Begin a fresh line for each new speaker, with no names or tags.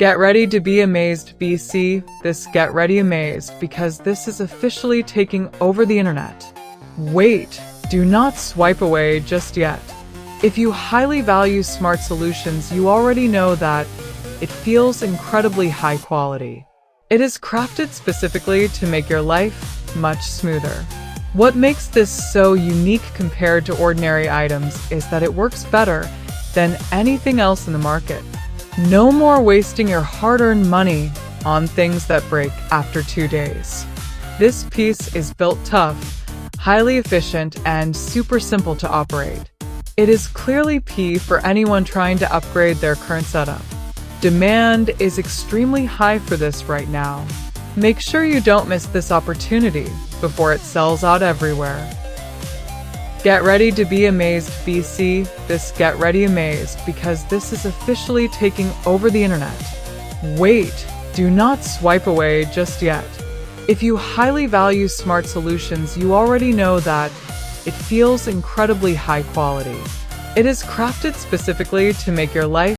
Get ready to be amazed, BC. Get ready amazed because this is officially taking over the internet. Wait, do not swipe away just yet. If you highly value smart solutions, you already know that it feels incredibly high quality. It is crafted specifically to make your life much smoother. What makes this so unique compared to ordinary items is that it works better than anything else in the market. No more wasting your hard-earned money on things that break after 2 days. This piece is built tough, highly efficient, and super simple to operate. It is clearly P for anyone trying to upgrade their current setup. Demand is extremely high for this right now. Make sure you don't miss this opportunity before it sells out everywhere. Get ready to be amazed, BC. Get ready amazed because this is officially taking over the internet. Wait, do not swipe away just yet. If you highly value smart solutions, you already know that it feels incredibly high quality. It is crafted specifically to make your life